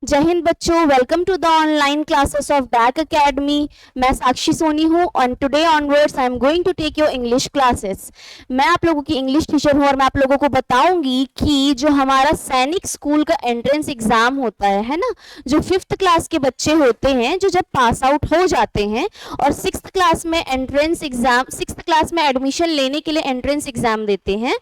जय हिंद बच्चों, welcome to the online classes of back academy. मैं साक्षी सोनी हूँ और today onwards I am going to take your English classes. मैं आप लोगों की इंग्लिश टीचर हूँ और मैं आप लोगों को बताऊंगी कि जो हमारा सैनिक स्कूल का एंट्रेंस एग्जाम होता है ना, जो 5th क्लास के बच्चे होते हैं जो जब पास आउट हो जाते हैं और 6th क्लास में एंट्रेंस एग्जाम 6th क्लास में एडमिशन लेने के लिए एंट्रेंस एग्जाम देते हैं,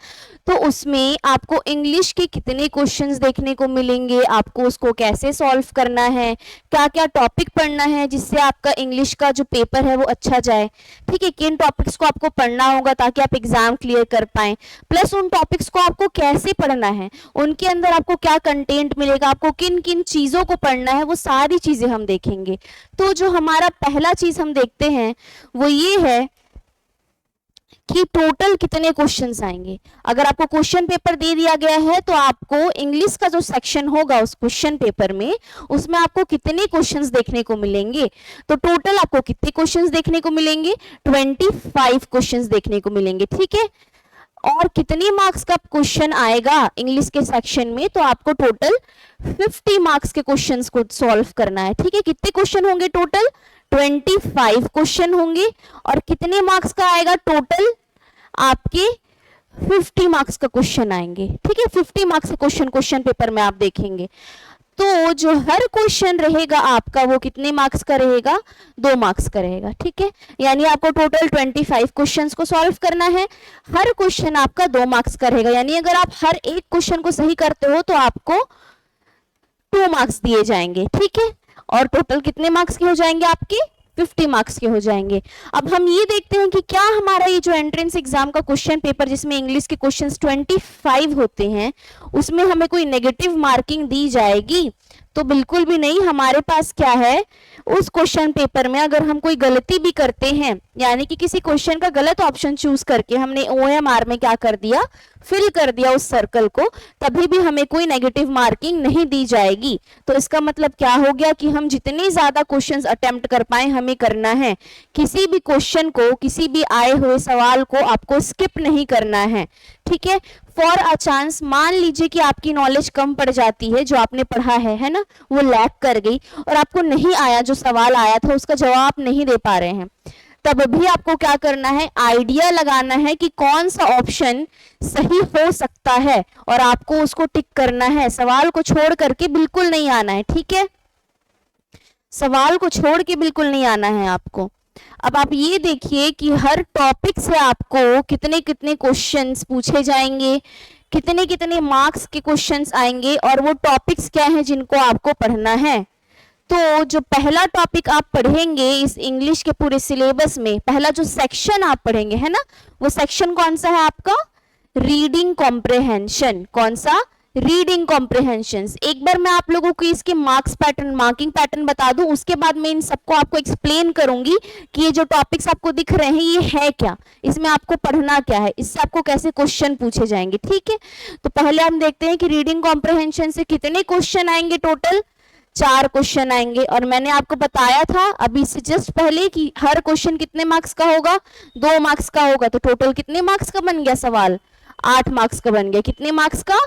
तो उसमें आपको इंग्लिश के कितने क्वेश्चंस देखने को मिलेंगे, आपको उसको कैसे सॉल्व करना है, क्या क्या टॉपिक पढ़ना है जिससे आपका इंग्लिश का जो पेपर है वो अच्छा जाए। ठीक है, किन टॉपिक्स को आपको पढ़ना होगा ताकि आप एग्जाम क्लियर कर पाएं, प्लस उन टॉपिक्स को आपको कैसे पढ़ना है, उनके अंदर आपको क्या कंटेंट मिलेगा, आपको किन किन चीज़ों को पढ़ना है, वो सारी चीज़ें हम देखेंगे। तो जो हमारा पहला चीज़ हम देखते हैं वो ये है कि टोटल कितने क्वेश्चंस आएंगे। अगर आपको क्वेश्चन पेपर दे दिया गया है तो आपको इंग्लिश का जो सेक्शन होगा उस क्वेश्चन पेपर में, उसमें आपको कितने क्वेश्चंस देखने को मिलेंगे। तो टोटल आपको कितने क्वेश्चंस देखने को मिलेंगे, 25 क्वेश्चंस देखने को मिलेंगे। ठीक है, और कितने मार्क्स का क्वेश्चन आएगा इंग्लिश के सेक्शन में, तो आपको टोटल 50 मार्क्स के क्वेश्चंस को सॉल्व करना है। ठीक है, कितने क्वेश्चन होंगे, टोटल 25 क्वेश्चन होंगे और कितने मार्क्स का आएगा, टोटल आपके 50 मार्क्स का क्वेश्चन आएंगे। ठीक है, 50 मार्क्स का क्वेश्चन पेपर में आप देखेंगे तो जो हर क्वेश्चन रहेगा आपका वो कितने मार्क्स का रहेगा, 2 मार्क्स का रहेगा। ठीक है, यानी आपको टोटल 25 क्वेश्चंस को सॉल्व करना है, हर क्वेश्चन आपका 2 मार्क्स का रहेगा। यानी अगर आप हर एक क्वेश्चन को सही करते हो तो आपको 2 मार्क्स दिए जाएंगे। ठीक है, और टोटल कितने मार्क्स के हो जाएंगे, आपके 50 मार्क्स के हो जाएंगे। अब हम ये देखते हैं कि क्या हमारा ये जो एंट्रेंस एग्जाम का क्वेश्चन पेपर जिसमें इंग्लिश के क्वेश्चंस 25 होते हैं, उसमें हमें कोई नेगेटिव मार्किंग दी जाएगी? तो बिल्कुल भी नहीं। हमारे पास क्या है, उस क्वेश्चन पेपर में अगर हम कोई गलती भी करते हैं, यानी कि किसी क्वेश्चन का गलत ऑप्शन चूज करके हमने OMR में क्या कर दिया, फिल कर दिया उस सर्कल को, तभी भी हमें कोई नेगेटिव मार्किंग नहीं दी जाएगी। तो इसका मतलब क्या हो गया कि हम जितने ज्यादा क्वेश्चंस अटेम्प्ट कर पाए हमें करना है। किसी भी क्वेश्चन को, किसी भी आए हुए सवाल को आपको स्किप नहीं करना है। ठीक है, फॉर अ चांस मान लीजिए कि आपकी नॉलेज कम पड़ जाती है, जो आपने पढ़ा है ना, वो लैग कर गई और आपको नहीं आया, जो सवाल आया था उसका जवाब नहीं दे पा रहे हैं, तब भी आपको क्या करना है, आइडिया लगाना है कि कौन सा ऑप्शन सही हो सकता है और आपको उसको टिक करना है। सवाल को छोड़ करके बिल्कुल नहीं आना है। ठीक है, सवाल को छोड़ के बिल्कुल नहीं आना है आपको। अब आप ये देखिए कि हर टॉपिक से आपको कितने कितने क्वेश्चंस पूछे जाएंगे, कितने कितने मार्क्स के क्वेश्चंस आएंगे और वो टॉपिक्स क्या हैं जिनको आपको पढ़ना है। तो जो पहला टॉपिक आप पढ़ेंगे इस इंग्लिश के पूरे सिलेबस में, पहला जो सेक्शन आप पढ़ेंगे है ना, वो सेक्शन कौन सा है आपका, रीडिंग कॉम्प्रिहेंशन। कौन सा, रीडिंग कॉम्प्रिहेंशंस। एक बार मैं आप लोगों को इसके मार्किंग पैटर्न बता दूं, उसके बाद मैं इन सबको आपको एक्सप्लेन करूंगी कि ये जो टॉपिक्स आपको दिख रहे हैं ये है क्या, इसमें आपको पढ़ना क्या है, इससे आपको कैसे क्वेश्चन पूछे जाएंगे। ठीक है, तो पहले हम देखते हैं कि रीडिंग कॉम्प्रिहेंशन से कितने क्वेश्चन आएंगे, टोटल 4 क्वेश्चन आएंगे। और मैंने आपको बताया था अभी से जस्ट पहले कि हर क्वेश्चन कितने मार्क्स का होगा, 2 मार्क्स का होगा। तो टोटल कितने मार्क्स का बन गया सवाल, 8 मार्क्स का बन गया। कितने मार्क्स का,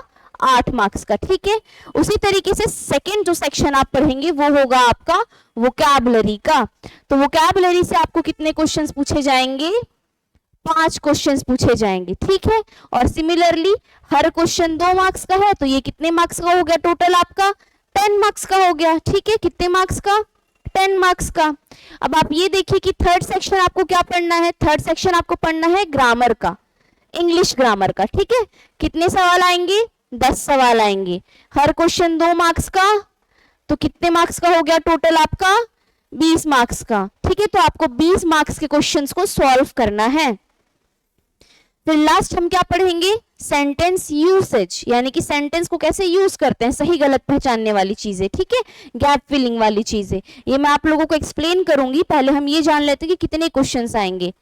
8 मार्क्स का। ठीक है, उसी तरीके से सेकंड जो सेक्शन आप पढ़ेंगे वो होगा आपका वोकैबुलरी का। तो वोकैबुलरी से आपको कितने क्वेश्चंस पूछे जाएंगे, 5 क्वेश्चंस पूछे जाएंगे। ठीक है, और सिमिलरली हर क्वेश्चन 2 मार्क्स का है, तो ये कितने मार्क्स का हो गया, टोटल आपका 10 मार्क्स का हो गया। ठीक है, कितने मार्क्स का, 10 मार्क्स का। अब आप ये देखिए कि थर्ड सेक्शन आपको क्या पढ़ना है, थर्ड सेक्शन आपको पढ़ना है ग्रामर का, इंग्लिश ग्रामर का। ठीक है, कितने सवाल आएंगे, 10 सवाल आएंगे, हर क्वेश्चन 2 मार्क्स का, तो कितने मार्क्स का हो गया टोटल आपका, 20 मार्क्स का। ठीक है, तो आपको 20 मार्क्स के क्वेश्चंस को सॉल्व करना है। फिर लास्ट हम क्या पढ़ेंगे, सेंटेंस यूसेज, यानी कि सेंटेंस को कैसे यूज करते हैं, सही गलत पहचानने वाली चीजें। ठीक है, गैप फिलिंग वाली चीजें, ये मैं आप लोगों को एक्सप्लेन करूंगी। पहले हम ये जान लेते हैं कि कितने क्वेश्चंस आएंगे।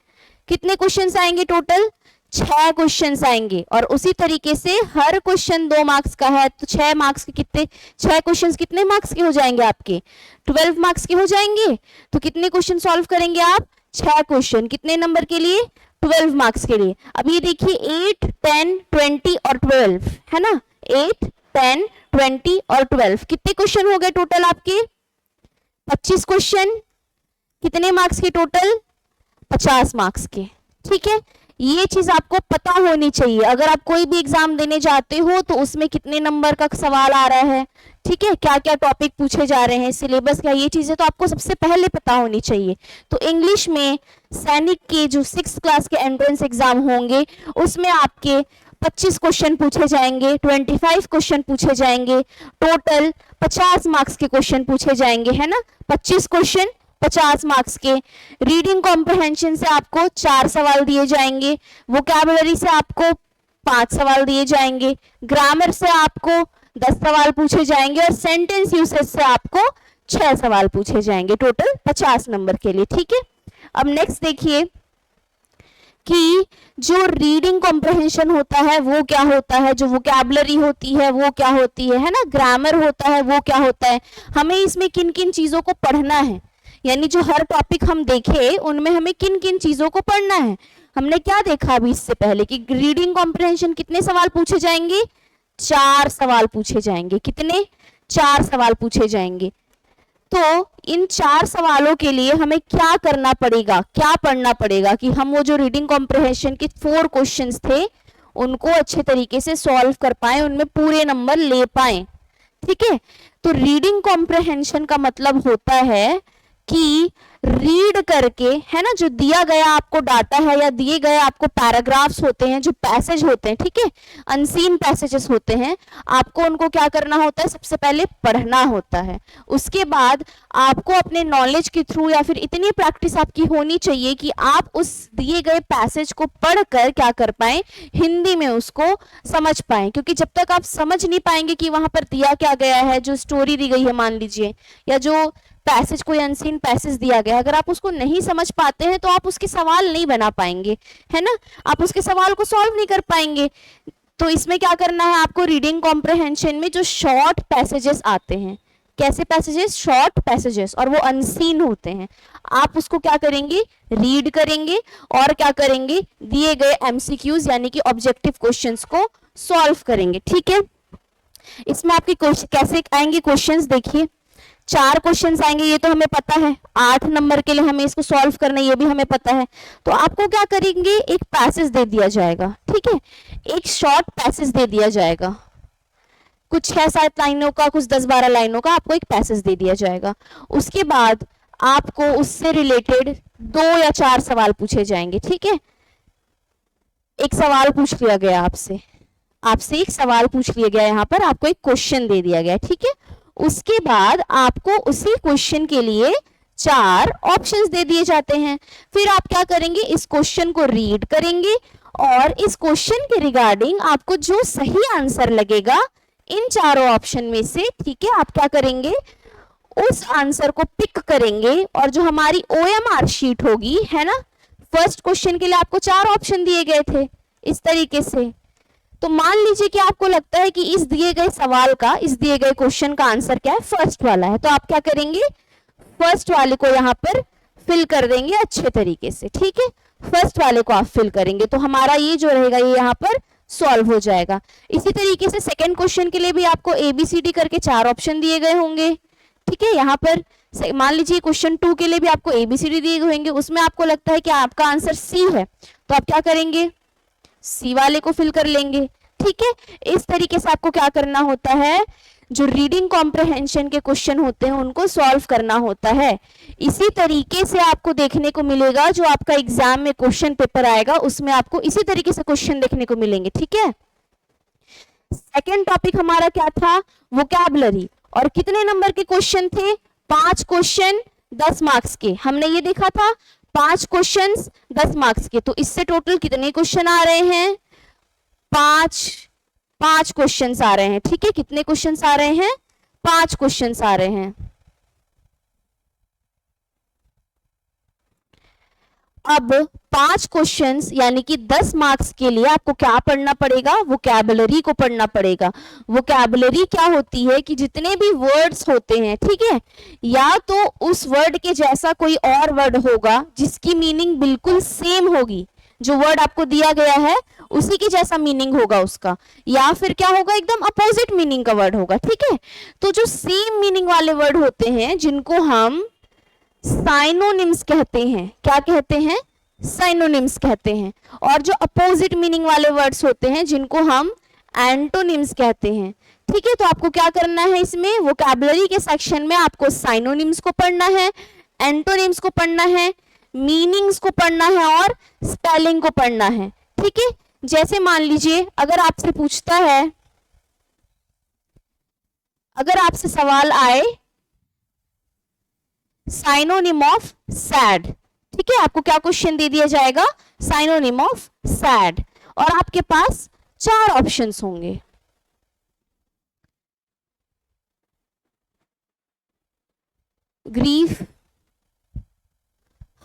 कितने क्वेश्चंस आएंगे, टोटल 6 क्वेश्चंस आएंगे और उसी तरीके से हर क्वेश्चन 2 मार्क्स का है, तो 6 मार्क्स के कितने, 6 क्वेश्चंस कितने मार्क्स के हो जाएंगे आपके, 12 मार्क्स के हो जाएंगे। तो कितने क्वेश्चन सॉल्व करेंगे आप, 6 क्वेश्चन, कितने नंबर के लिए, 12 मार्क्स के लिए। अब ये देखिए 8, 10, 20 और 12 है ना, 8, 10, 20 और 12। कितने क्वेश्चन हो गए टोटल आपके? 25 क्वेश्चन। कितने मार्क्स के टोटल? 50 मार्क्स के। ठीक है, ये चीज आपको पता होनी चाहिए। अगर आप कोई भी एग्जाम देने जाते हो तो उसमें कितने नंबर का सवाल आ रहा है, ठीक है, क्या क्या टॉपिक पूछे जा रहे हैं, सिलेबस क्या, ये चीजें तो आपको सबसे पहले पता होनी चाहिए। तो इंग्लिश में सैनिक के जो 6th क्लास के एंट्रेंस एग्जाम होंगे उसमें आपके 25 क्वेश्चन पूछे जाएंगे, 25 क्वेश्चन पूछे जाएंगे, टोटल 50 मार्क्स के क्वेश्चन पूछे जाएंगे, है ना। 25 क्वेश्चन 50 मार्क्स के। रीडिंग कॉम्प्रहेंशन से आपको 4 सवाल दिए जाएंगे, वोकैबुलरी से आपको 5 सवाल दिए जाएंगे, ग्रामर से आपको 10 सवाल पूछे जाएंगे और सेंटेंस यूसेज से आपको 6 सवाल पूछे जाएंगे, टोटल 50 नंबर के लिए। ठीक है, अब नेक्स्ट देखिए कि जो रीडिंग कॉम्प्रहेंशन होता है वो क्या होता है, जो वोकैबुलरी होती है वो क्या होती है ना, ग्रामर होता है वो क्या होता है, हमें इसमें किन किन चीजों को पढ़ना है, यानी जो हर टॉपिक हम देखे उनमें हमें किन किन चीजों को पढ़ना है। हमने क्या देखा अभी इससे पहले कि रीडिंग कॉम्प्रहेंशन कितने सवाल पूछे जाएंगे? 4 सवाल पूछे जाएंगे। कितने? 4 सवाल पूछे जाएंगे। तो इन 4 सवालों के लिए हमें क्या करना पड़ेगा, क्या पढ़ना पड़ेगा कि हम वो जो रीडिंग कॉम्प्रहेंशन के 4 क्वेश्चंस थे उनको अच्छे तरीके से सॉल्व कर पाए, उनमें पूरे नंबर ले पाए। ठीक है, तो रीडिंग कॉम्प्रहेंशन का मतलब होता है कि रीड करके, है ना, जो दिया गया आपको डाटा है या दिए गए आपको पैराग्राफ्स होते हैं, जो पैसेज होते हैं, ठीक है, अनसीन पैसेजेस होते हैं, आपको उनको क्या करना होता है? सबसे पहले पढ़ना होता है। उसके बाद आपको अपने नॉलेज के थ्रू या फिर इतनी प्रैक्टिस आपकी होनी चाहिए कि आप उस दिए गए पैसेज को पढ़कर क्या कर पाए? हिंदी में उसको समझ पाए। क्योंकि जब तक आप समझ नहीं पाएंगे कि वहां पर दिया क्या गया है, जो स्टोरी दी गई है मान लीजिए, या जो पैसेज, कोई अनसीन पैसेज दिया गया, अगर आप उसको नहीं समझ पाते हैं तो आप उसके सवाल नहीं बना पाएंगे, है ना, आप उसके सवाल को सॉल्व नहीं कर पाएंगे। तो इसमें क्या करना है आपको? रीडिंग कॉम्प्रहेंशन में जो शॉर्ट पैसेजेस आते हैं, कैसे पैसेजेस? शॉर्ट पैसेजेस, और वो अनसीन होते हैं, आप उसको क्या करेंगे? रीड करेंगे और क्या करेंगे? दिए गए एमसीक्यूज यानी कि ऑब्जेक्टिव क्वेश्चंस को सॉल्व करेंगे। ठीक है, इसमें आपके कैसे आएंगे क्वेश्चंस? देखिए 4 क्वेश्चंस आएंगे, ये तो हमें पता है। 8 नंबर के लिए हमें इसको सॉल्व करना है, ये भी हमें पता है। तो आपको क्या करेंगे? एक पैसेज दे दिया जाएगा, ठीक है, एक शॉर्ट पैसेज दे दिया जाएगा, कुछ 6-7 लाइनों का, कुछ 10-12 लाइनों का आपको एक पैसेज दे दिया जाएगा। उसके बाद आपको उससे रिलेटेड 2 या 4 सवाल पूछे जाएंगे। ठीक है, एक सवाल पूछ लिया गया आपसे एक सवाल पूछ लिया गया, यहाँ पर आपको एक क्वेश्चन दे दिया गया। ठीक है, उसके बाद आपको उसी क्वेश्चन के लिए 4 ऑप्शंस दे दिए जाते हैं। फिर आप क्या करेंगे? इस क्वेश्चन को रीड करेंगे और इस क्वेश्चन के रिगार्डिंग आपको जो सही आंसर लगेगा इन 4 ऑप्शन में से, ठीक है, आप क्या करेंगे? उस आंसर को पिक करेंगे और जो हमारी OMR शीट होगी, है ना, फर्स्ट क्वेश्चन के लिए आपको 4 ऑप्शन दिए गए थे इस तरीके से। तो मान लीजिए कि आपको लगता है कि इस दिए गए सवाल का, इस दिए गए क्वेश्चन का आंसर क्या है? फर्स्ट वाला है। तो आप क्या करेंगे? फर्स्ट वाले को यहाँ पर फिल कर देंगे अच्छे तरीके से। ठीक है, फर्स्ट वाले को आप फिल करेंगे तो हमारा ये जो रहेगा ये यहाँ पर सॉल्व हो जाएगा। इसी तरीके से सेकंड क्वेश्चन के लिए भी आपको ABCD करके 4 ऑप्शन दिए गए होंगे। ठीक है, यहाँ पर मान लीजिए क्वेश्चन 2 के लिए भी आपको ABCD दिए गए होंगे, उसमें आपको लगता है कि आपका आंसर C है, तो आप क्या करेंगे? C वाले को फिल कर लेंगे। ठीक है, इस तरीके से आपको क्या करना होता है? जो रीडिंग कॉम्प्रहेंशन के क्वेश्चन होते हैं उनको सॉल्व करना होता है। इसी तरीके से आपको देखने को मिलेगा जो आपका एग्जाम में क्वेश्चन पेपर आएगा उसमें आपको इसी तरीके से क्वेश्चन देखने को मिलेंगे। ठीक है, सेकेंड टॉपिक हमारा क्या था? वोकैबुलरी। और कितने नंबर के क्वेश्चन थे? 5 क्वेश्चन 10 मार्क्स के। हमने ये देखा था 5 क्वेश्चन 10 मार्क्स के। तो इससे टोटल कितने क्वेश्चन आ रहे हैं? 5 क्वेश्चंस आ रहे हैं। ठीक है, कितने क्वेश्चंस आ रहे हैं? 5 क्वेश्चंस आ रहे हैं। अब 5 क्वेश्चंस यानी कि 10 मार्क्स के लिए आपको क्या पढ़ना पड़ेगा? वोकैबुलरी को पढ़ना पड़ेगा। वोकैबुलरी क्या होती है कि जितने भी वर्ड्स होते हैं, ठीक है, या तो उस वर्ड के जैसा कोई और वर्ड होगा जिसकी मीनिंग बिल्कुल सेम होगी, जो वर्ड आपको दिया गया है उसी की जैसा मीनिंग होगा उसका, या फिर क्या होगा, एकदम अपोजिट मीनिंग का वर्ड होगा। ठीक है, तो जो सेम मीनिंग वाले वर्ड होते हैं जिनको हम साइनोनिम्स कहते हैं, क्या कहते हैं, साइनोनिम्स कहते हैं। और जो अपोजिट मीनिंग वाले वर्ड्स होते हैं जिनको हम एंटोनिम्स कहते हैं। ठीक है, तो आपको क्या करना है, इसमें वोकैबुलरी के सेक्शन में आपको साइनोनिम्स को पढ़ना है, एंटोनिम्स को पढ़ना है, मीनिंग्स को पढ़ना है और स्पेलिंग को पढ़ना है। ठीक है, जैसे मान लीजिए अगर आपसे पूछता है, अगर आपसे सवाल आए साइनोनिम ऑफ सैड, ठीक है, आपको क्या क्वेश्चन दे दिया जाएगा, साइनोनिम ऑफ सैड, और आपके पास 4 ऑप्शंस होंगे। Grief,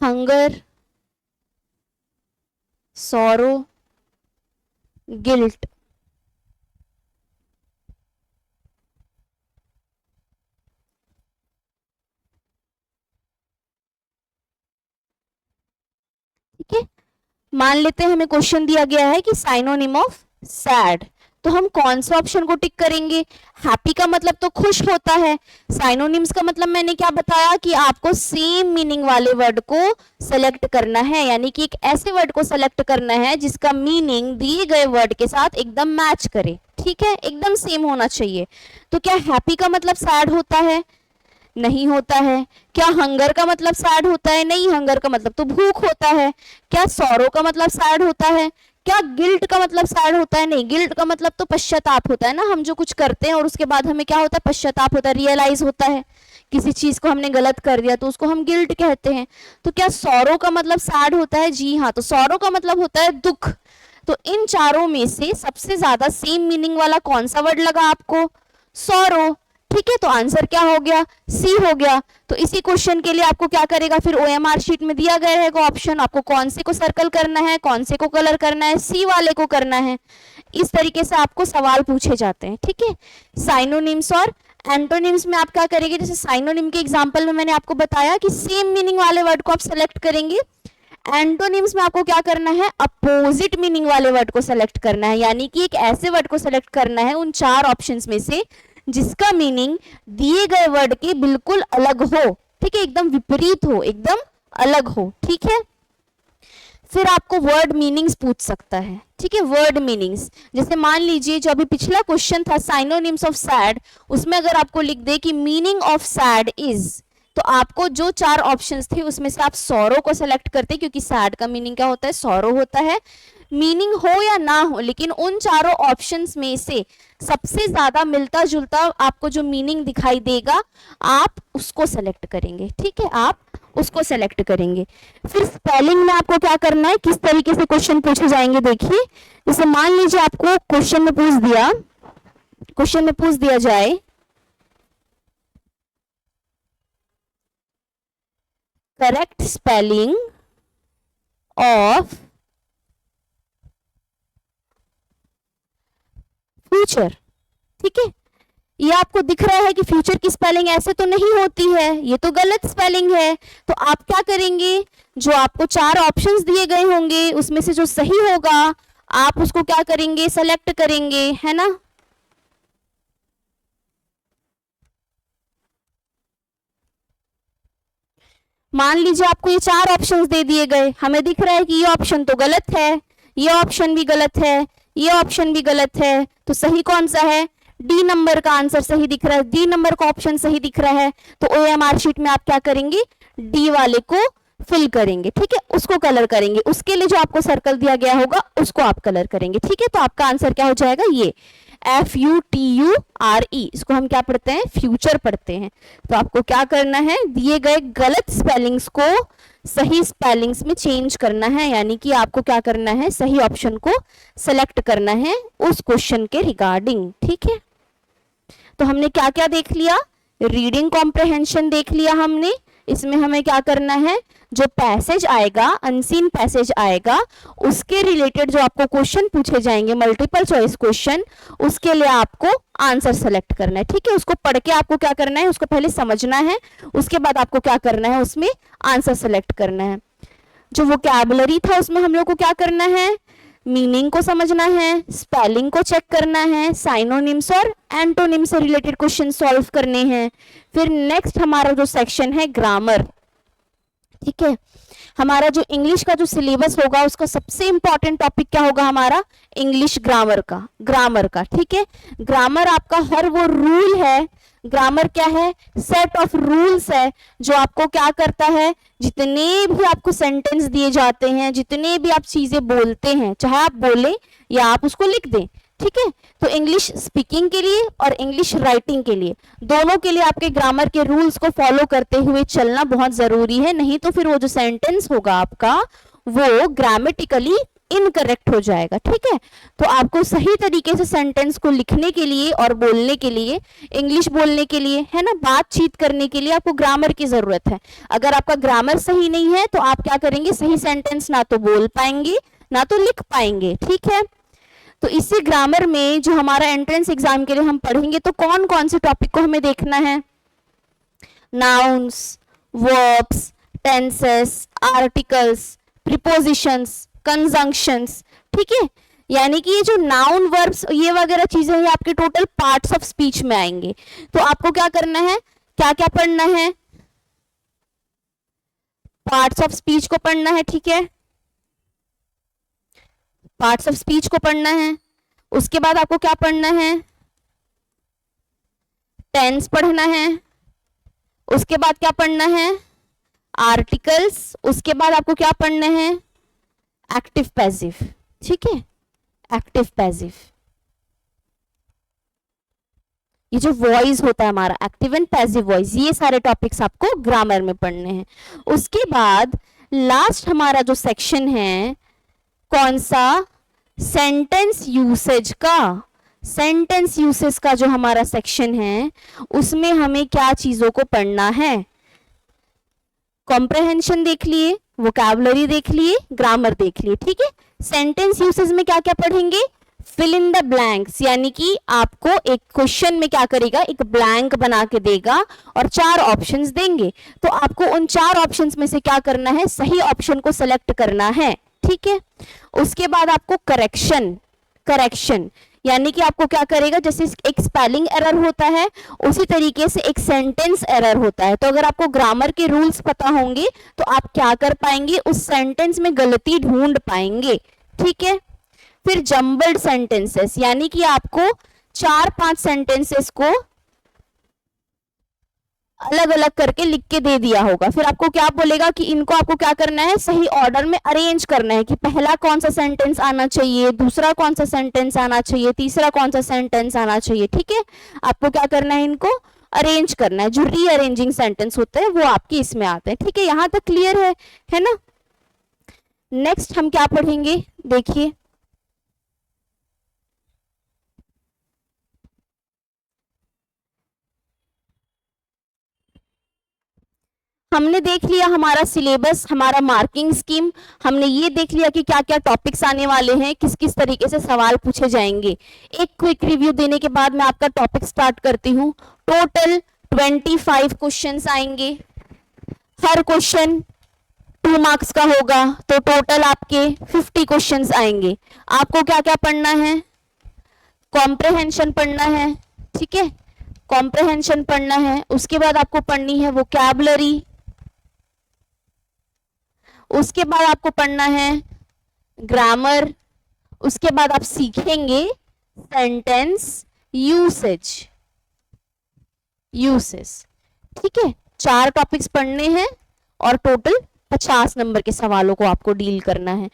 hunger, sorrow, guilt. ठीक है, मान लेते हैं हमें क्वेश्चन दिया गया है कि साइनोनिम ऑफ सैड, तो हम कौन से ऑप्शन को टिक करेंगे। हैप्पी का मतलब तो खुश होता है, साइनोनिम्स का मतलब मैंने क्या बताया कि आपको सेम मीनिंग वाले वर्ड को सेलेक्ट करना है, यानी कि एक ऐसे वर्ड को सेलेक्ट करना है जिसका मीनिंग दिए गए वर्ड के साथ एकदम मैच करे। ठीक है, एकदम सेम होना चाहिए। तो क्या हैप्पी का मतलब सैड होता है, नहीं होता है। क्या हंगर का मतलब सैड होता है, नहीं, हंगर का मतलब तो भूख होता है। क्या सॉरो का मतलब सैड होता है, क्या गिल्ट का मतलब सैड होता है, नहीं, गिल्ट का मतलब तो पश्चाताप होता है ना, हम जो कुछ करते हैं और उसके बाद हमें क्या होता है, पश्चाताप होता है, रियलाइज होता है किसी चीज को हमने गलत कर दिया तो उसको हम गिल्ट कहते हैं। तो क्या सॉरो का मतलब सैड होता है, जी हाँ, तो सॉरो का मतलब होता है दुख। तो इन चारों में से सबसे ज्यादा सेम मीनिंग वाला कौन सा वर्ड लगा आपको, सॉरो। ठीक है, तो आंसर क्या हो गया, सी हो गया। तो इसी क्वेश्चन के लिए आपको क्या करेगा, फिर ओएमआर शीट में दिया गया है ऑप्शन, आपको कौन से को सर्कल करना है, कौन से को कलर करना है, सी वाले को करना है। इस तरीके से आपको सवाल पूछे जाते हैं। ठीक है, साइनोनिम्स और एंटोनिम्स में आप क्या करेंगे, जैसे साइनोनिम के एग्जांपल में मैंने आपको बताया कि सेम मीनिंग वाले वर्ड को आप सेलेक्ट करेंगे। एंटोनिम्स में आपको क्या करना है, अपोजिट मीनिंग वाले वर्ड को सेलेक्ट करना है, यानी कि एक ऐसे वर्ड को सेलेक्ट करना है उन 4 ऑप्शंस में से जिसका मीनिंग दिए गए वर्ड के बिल्कुल अलग हो। ठीक है, एकदम विपरीत हो, एकदम अलग हो। ठीक है, फिर आपको वर्ड मीनिंग्स पूछ सकता है। ठीक है, वर्ड मीनिंग्स, जैसे मान लीजिए जो अभी पिछला क्वेश्चन था साइनोनिम्स ऑफ सैड, उसमें अगर आपको लिख दे कि मीनिंग ऑफ सैड इज, तो आपको जो 4 ऑप्शंस थे उसमें से आप सॉरो को सेलेक्ट करते, क्योंकि सैड का मीनिंग क्या होता है, सॉरो होता है। मीनिंग हो या ना हो, लेकिन उन चारों ऑप्शंस में से सबसे ज्यादा मिलता जुलता आपको जो मीनिंग दिखाई देगा आप उसको सेलेक्ट करेंगे। ठीक है, आप उसको सेलेक्ट करेंगे। फिर स्पेलिंग में आपको क्या करना है, किस तरीके से क्वेश्चन पूछे जाएंगे, देखिए, जैसे मान लीजिए आपको क्वेश्चन में पूछ दिया जाए करेक्ट स्पेलिंग ऑफ फ्यूचर। ठीक है, ये आपको दिख रहा है कि फ्यूचर की स्पेलिंग ऐसे तो नहीं होती है, ये तो गलत स्पेलिंग है। तो आप क्या करेंगे, जो आपको 4 ऑप्शंस दिए गए होंगे उसमें से जो सही होगा आप उसको क्या करेंगे, सेलेक्ट करेंगे, है ना। मान लीजिए आपको ये 4 ऑप्शंस दे दिए गए, हमें दिख रहा है कि ये ऑप्शन तो गलत है, ये ऑप्शन भी गलत है, ये ऑप्शन भी गलत है, तो सही कौन सा है, डी नंबर का आंसर सही दिख रहा है, डी नंबर का ऑप्शन सही दिख रहा है। तो ओएमआर शीट में आप क्या करेंगे, डी वाले को फिल करेंगे। ठीक है, उसको कलर करेंगे, उसके लिए जो आपको सर्कल दिया गया होगा उसको आप कलर करेंगे। ठीक है, तो आपका आंसर क्या हो जाएगा, ये FUTURE, इसको हम क्या पढ़ते हैं, फ्यूचर पढ़ते हैं। तो आपको क्या करना है, दिए गए गलत स्पेलिंग्स को सही स्पेलिंग्स में चेंज करना है, यानी कि आपको क्या करना है, सही ऑप्शन को सेलेक्ट करना है उस क्वेश्चन के रिगार्डिंग। ठीक है, तो हमने क्या क्या देख लिया, रीडिंग कॉम्प्रहेंशन देख लिया हमने। इसमें हमें क्या करना है, जो पैसेज आएगा, अनसीन पैसेज आएगा, उसके रिलेटेड जो आपको क्वेश्चन पूछे जाएंगे, मल्टीपल चॉइस क्वेश्चन, उसके लिए आपको आंसर सेलेक्ट करना है। ठीक है, उसको पढ़ के आपको क्या करना है, उसको पहले समझना है, उसके बाद आपको क्या करना है, उसमें आंसर सेलेक्ट करना है। जो वोकैबुलरी था उसमें हम लोग को क्या करना है, मीनिंग को समझना है, स्पेलिंग को चेक करना है, साइनोनिम्स और एंटोनिम से रिलेटेड क्वेश्चन सॉल्व करने हैं। फिर नेक्स्ट हमारा जो सेक्शन है ग्रामर, ठीक है। हमारा जो इंग्लिश का जो सिलेबस होगा उसका सबसे इंपॉर्टेंट टॉपिक क्या होगा, हमारा इंग्लिश ग्रामर का, ठीक है। ग्रामर आपका हर वो रूल है, ग्रामर क्या है, सेट ऑफ रूल्स है जो आपको क्या करता है, जितने भी आपको सेंटेंस दिए जाते हैं, जितने भी आप चीजें बोलते हैं, चाहे आप बोले या आप उसको लिख दें, ठीक है। तो इंग्लिश स्पीकिंग के लिए और इंग्लिश राइटिंग के लिए, दोनों के लिए आपके ग्रामर के रूल्स को फॉलो करते हुए चलना बहुत जरूरी है, नहीं तो फिर वो जो सेंटेंस होगा आपका वो ग्रामेटिकली इनकरेक्ट हो जाएगा, ठीक है। तो आपको सही तरीके से सेंटेंस को लिखने के लिए और बोलने के लिए, इंग्लिश बोलने के लिए, है ना, बातचीत करने के लिए आपको ग्रामर की जरूरत है। अगर आपका ग्रामर सही नहीं है तो आप क्या करेंगे, सही सेंटेंस ना तो बोल पाएंगे ना तो लिख पाएंगे, ठीक है। तो इसी ग्रामर में जो हमारा एंट्रेंस एग्जाम के लिए हम पढ़ेंगे, तो कौन कौन से टॉपिक को हमें देखना है, nouns, verbs, tenses, articles, prepositions, conjunctions, ठीक है। यानी कि ये जो नाउन, वर्ब्स, ये वगैरह चीजें ये आपके टोटल पार्ट्स ऑफ स्पीच में आएंगे। तो आपको क्या करना है, क्या क्या पढ़ना है, पार्ट्स ऑफ स्पीच को पढ़ना है, ठीक है, पार्ट्स ऑफ स्पीच को पढ़ना है। उसके बाद आपको क्या पढ़ना है, टेंस पढ़ना है। उसके बाद क्या पढ़ना है, आर्टिकल्स। उसके बाद आपको क्या पढ़ना है, एक्टिव पैसिव, ठीक है, एक्टिव पैसिव। ये जो वॉइस होता है हमारा, एक्टिव एंड पैसिव वॉइस, ये सारे टॉपिक्स आपको ग्रामर में पढ़ने हैं। उसके बाद लास्ट हमारा जो सेक्शन है, कौन सा, सेंटेंस यूसेज का। सेंटेंस यूसेज का जो हमारा सेक्शन है उसमें हमें क्या चीजों को पढ़ना है, कॉम्प्रहेंशन देख लिए, वोकैबुलरी देख लिए, ग्रामर देख लिए, ठीक है। सेंटेंस यूसेज में क्या क्या पढ़ेंगे, फिल इन द ब्लैंक्स, यानी कि आपको एक क्वेश्चन में क्या करेगा, एक ब्लैंक बना के देगा और 4 ऑप्शंस देंगे। तो आपको उन 4 ऑप्शंस में से क्या करना है, सही ऑप्शन को सेलेक्ट करना है, ठीक है। उसके बाद आपको करेक्शन यानी कि आपको क्या करेगा, जैसे एक स्पेलिंग एरर होता है उसी तरीके से एक सेंटेंस एरर होता है। तो अगर आपको ग्रामर के रूल्स पता होंगे तो आप क्या कर पाएंगे, उस सेंटेंस में गलती ढूंढ पाएंगे, ठीक है। फिर जम्बल्ड सेंटेंसेस, यानी कि आपको 4-5 सेंटेंसेस को अलग अलग करके लिख के दे दिया होगा, फिर आपको क्या बोलेगा कि इनको आपको क्या करना है, सही ऑर्डर में अरेंज करना है कि पहला कौन सा सेंटेंस आना चाहिए, दूसरा कौन सा सेंटेंस आना चाहिए, तीसरा कौन सा सेंटेंस आना चाहिए, ठीक है। आपको क्या करना है, इनको अरेंज करना है। जो रीअरेंजिंग सेंटेंस होते हैं वो आपके इसमें आते हैं, ठीक है। यहां तक क्लियर है ना। नेक्स्ट हम क्या पढ़ेंगे, देखिए, हमने देख लिया हमारा सिलेबस, हमारा मार्किंग स्कीम, हमने ये देख लिया कि क्या क्या टॉपिक्स आने वाले हैं, किस किस तरीके से सवाल पूछे जाएंगे। एक क्विक रिव्यू देने के बाद मैं आपका टॉपिक स्टार्ट करती हूँ। टोटल 25 क्वेश्चंस आएंगे, हर क्वेश्चन 2 मार्क्स का होगा, तो टोटल आपके 50 क्वेश्चंस आएंगे। आपको क्या क्या पढ़ना है, कॉम्प्रहेंशन पढ़ना है, ठीक है, कॉम्प्रहेंशन पढ़ना है। उसके बाद आपको पढ़नी है वोकैबुलरी, उसके बाद आपको पढ़ना है ग्रामर, उसके बाद आप सीखेंगे सेंटेंस यूसेज, ठीक है। 4 टॉपिक्स पढ़ने हैं और टोटल 50 नंबर के सवालों को आपको डील करना है।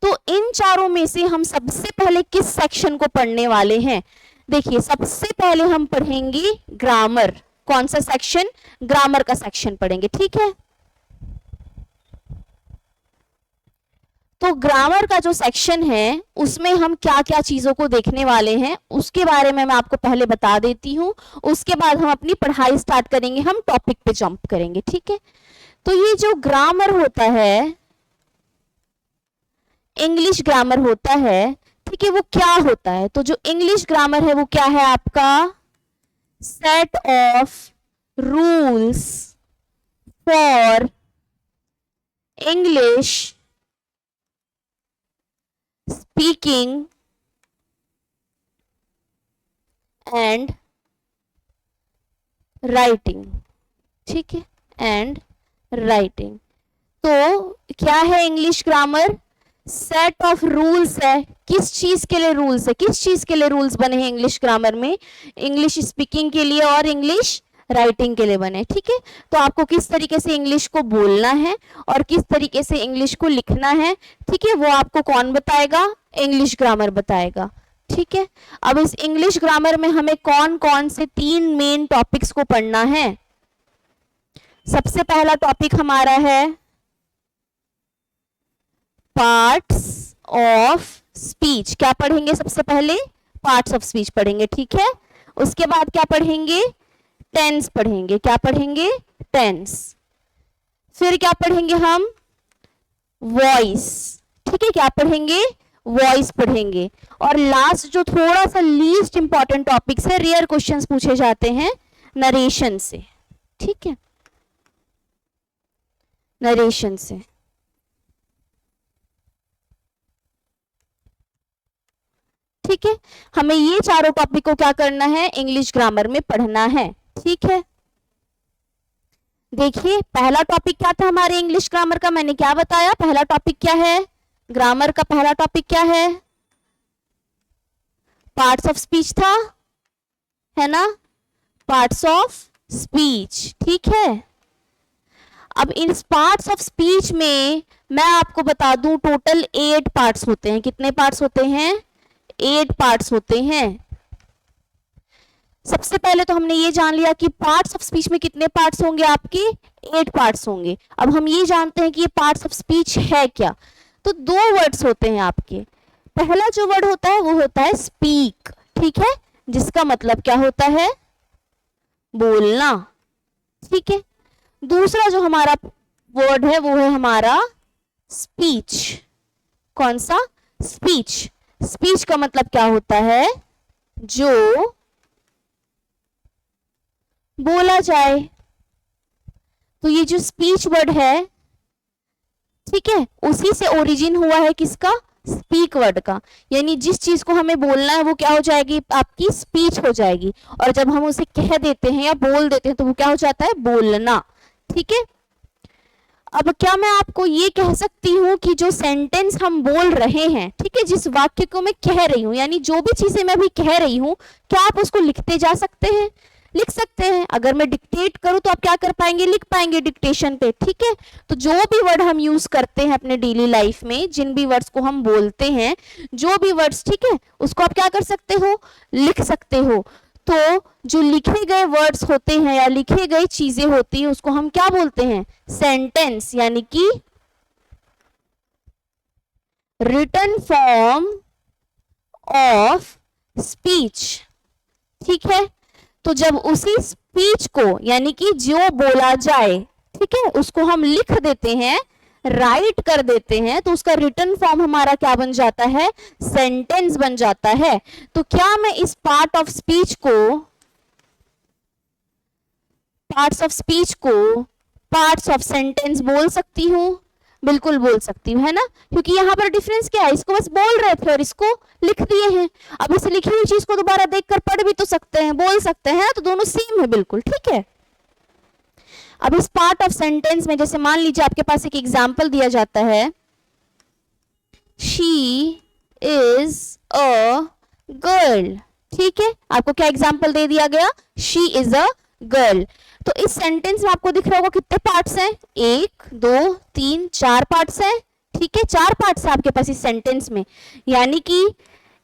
तो इन चारों में से हम सबसे पहले किस सेक्शन को पढ़ने वाले हैं, देखिए, सबसे पहले हम पढ़ेंगे ग्रामर। कौन सा सेक्शन, ग्रामर का सेक्शन पढ़ेंगे, ठीक है। तो ग्रामर का जो सेक्शन है उसमें हम क्या क्या चीजों को देखने वाले हैं उसके बारे में मैं आपको पहले बता देती हूँ। उसके बाद हम अपनी पढ़ाई स्टार्ट करेंगे, हम टॉपिक पे जंप करेंगे, ठीक है। तो ये जो ग्रामर होता है, इंग्लिश ग्रामर होता है, ठीक है, वो क्या होता है, तो जो इंग्लिश ग्रामर है वो क्या है आपका, set of rules for English speaking and writing, ठीक है, एंड राइटिंग। तो क्या है English grammar? Set of rules है। किस चीज के लिए रूल्स है? किस चीज के लिए रूल्स बने हैं इंग्लिश ग्रामर में? इंग्लिश स्पीकिंग के लिए और इंग्लिश राइटिंग के लिए बने, ठीक है। तो आपको किस तरीके से इंग्लिश को बोलना है और किस तरीके से इंग्लिश को लिखना है, ठीक है, वो आपको कौन बताएगा? इंग्लिश ग्रामर बताएगा, ठीक है। अब इस इंग्लिश ग्रामर में हमें कौन कौन से 3 मेन टॉपिक्स को पढ़ना है? सबसे पहला टॉपिक हमारा है पार्ट्स ऑफ स्पीच। क्या पढ़ेंगे? सबसे पहले पार्ट्स ऑफ स्पीच पढ़ेंगे, ठीक है। उसके बाद क्या पढ़ेंगे? टेंस पढ़ेंगे। क्या पढ़ेंगे? टेंस। फिर क्या पढ़ेंगे हम? वॉइस, ठीक है। क्या पढ़ेंगे? वॉइस पढ़ेंगे। और लास्ट जो थोड़ा सा लीस्ट इंपॉर्टेंट टॉपिक्स है, रेयर क्वेश्चंस पूछे जाते हैं नरेशन से, ठीक है, नरेशन से। ठीक है, हमें ये चारों टॉपिक को क्या करना है? इंग्लिश ग्रामर में पढ़ना है, ठीक है। देखिए पहला टॉपिक क्या था हमारे इंग्लिश ग्रामर का? मैंने क्या बताया? पहला टॉपिक क्या है ग्रामर का? पहला टॉपिक क्या है? पार्ट्स ऑफ स्पीच था, है ना? पार्ट्स ऑफ स्पीच, ठीक है। अब इन पार्ट्स ऑफ स्पीच में मैं आपको बता दूं टोटल 8 पार्ट्स होते हैं। कितने पार्ट्स होते हैं? 8 पार्ट्स होते हैं। सबसे पहले तो हमने ये जान लिया कि पार्ट्स ऑफ स्पीच में कितने पार्ट्स होंगे? आपके 8 पार्ट्स होंगे। अब हम ये जानते हैं कि ये पार्ट्स ऑफ स्पीच है क्या। तो 2 वर्ड्स होते हैं आपके। पहला जो वर्ड होता है वो होता है स्पीक, ठीक है, जिसका मतलब क्या होता है? बोलना, ठीक है। दूसरा जो हमारा वर्ड है वो है हमारा स्पीच। कौन सा? स्पीच। स्पीच का मतलब क्या होता है? जो बोला जाए। तो ये जो स्पीच वर्ड है, ठीक है, उसी से ओरिजिन हुआ है किसका? स्पीक वर्ड का। यानी जिस चीज को हमें बोलना है वो क्या हो जाएगी? आपकी स्पीच हो जाएगी। और जब हम उसे कह देते हैं या बोल देते हैं तो वो क्या हो जाता है? बोलना, ठीक है। अब क्या मैं आपको ये कह सकती हूँ कि जो सेंटेंस हम बोल रहे हैं, ठीक है, जिस वाक्य को मैं कह रही हूँ, यानी जो भी चीजें मैं अभी कह रही हूँ, क्या आप उसको लिखते जा सकते हैं? लिख सकते हैं। अगर मैं डिक्टेट करूं तो आप क्या कर पाएंगे? लिख पाएंगे डिक्टेशन पे, ठीक है। तो जो भी वर्ड हम यूज करते हैं अपने डेली लाइफ में, जिन भी वर्ड्स को हम बोलते हैं, जो भी वर्ड्स, ठीक है, उसको आप क्या कर सकते हो? लिख सकते हो। तो जो लिखे गए वर्ड्स होते हैं या लिखे गई चीजें होती हैं उसको हम क्या बोलते हैं? सेंटेंस, यानी कि रिटन फॉर्म ऑफ स्पीच, ठीक है। तो जब उसी स्पीच को, यानी कि जो बोला जाए, ठीक है, उसको हम लिख देते हैं, राइट कर देते हैं, तो उसका रिटन फॉर्म हमारा क्या बन जाता है? सेंटेंस बन जाता है। तो क्या मैं इस पार्ट ऑफ स्पीच को, पार्ट्स ऑफ स्पीच को पार्ट्स ऑफ सेंटेंस बोल सकती हूँ? बिल्कुल बोल सकती हूँ, है ना, क्योंकि यहाँ पर डिफरेंस क्या है? इसको बस बोल रहे थे और इसको लिख दिए हैं। अब इस लिखी हुई चीज को दोबारा देखकर पढ़ भी तो सकते हैं, बोल सकते हैं, तो दोनों सेम है बिल्कुल, ठीक है। अब इस पार्ट ऑफ सेंटेंस में जैसे मान लीजिए आपके पास एक एग्जाम्पल दिया जाता है, शी इज अ गर्ल, ठीक है। आपको क्या एग्जाम्पल दे दिया गया? She is a girl. तो इस सेंटेंस में आपको दिख रहा होगा कितने पार्ट्स हैं? 1 2 3 4 पार्ट्स हैं, ठीक है। 4 पार्ट्स है आपके पास इस सेंटेंस में। यानी कि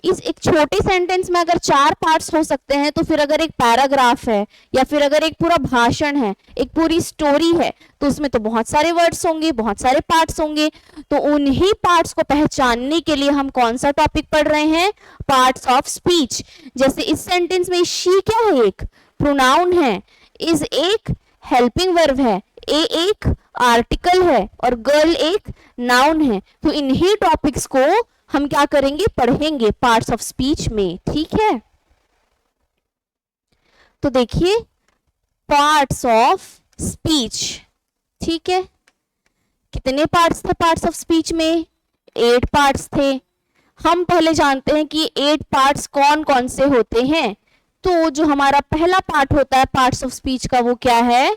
इस एक छोटे सेंटेंस में अगर 4 पार्ट्स हो सकते हैं, तो फिर अगर एक पैराग्राफ है या फिर अगर एक पूरा भाषण है, एक पूरी स्टोरी है, तो उसमें तो बहुत सारे वर्ड्स होंगे, बहुत सारे पार्ट्स होंगे। तो उन्हीं पार्ट्स को पहचानने के लिए हम कौन सा टॉपिक पढ़ रहे हैं? Parts of speech. जैसे इस सेंटेंस में शी क्या है? एक प्रोनाउन है, इज एक हेल्पिंग वर्ब है, ए एक आर्टिकल है और गर्ल एक नाउन है। तो इन्हीं टॉपिक्स को हम क्या करेंगे? पढ़ेंगे पार्ट्स ऑफ स्पीच में, ठीक है। तो देखिए पार्ट्स ऑफ स्पीच, ठीक है, कितने पार्ट्स थे पार्ट्स ऑफ स्पीच में? 8 पार्ट्स थे। हम पहले जानते हैं कि 8 पार्ट्स कौन कौन से होते हैं। तो जो हमारा पहला पार्ट होता है पार्ट्स ऑफ स्पीच का, वो क्या है?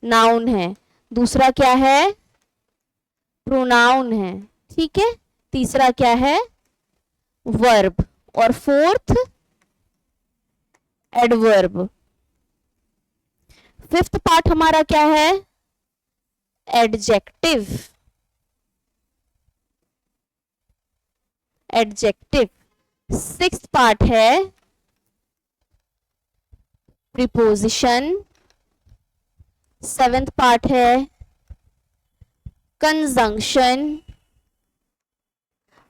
नाउन है। दूसरा क्या है? प्रोनाउन है। ठीक है। तीसरा क्या है? वर्ब। और फोर्थ एडवर्ब। फिफ्थ पार्ट हमारा क्या है? एडजेक्टिव। एडजेक्टिव। सिक्स्थ पार्ट है प्रीपोजिशन। सेवेंथ पार्ट है कंजंक्शन।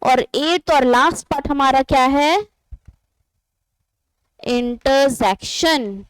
और एट्थ और लास्ट पार्ट हमारा क्या है? इंटरजेक्शन।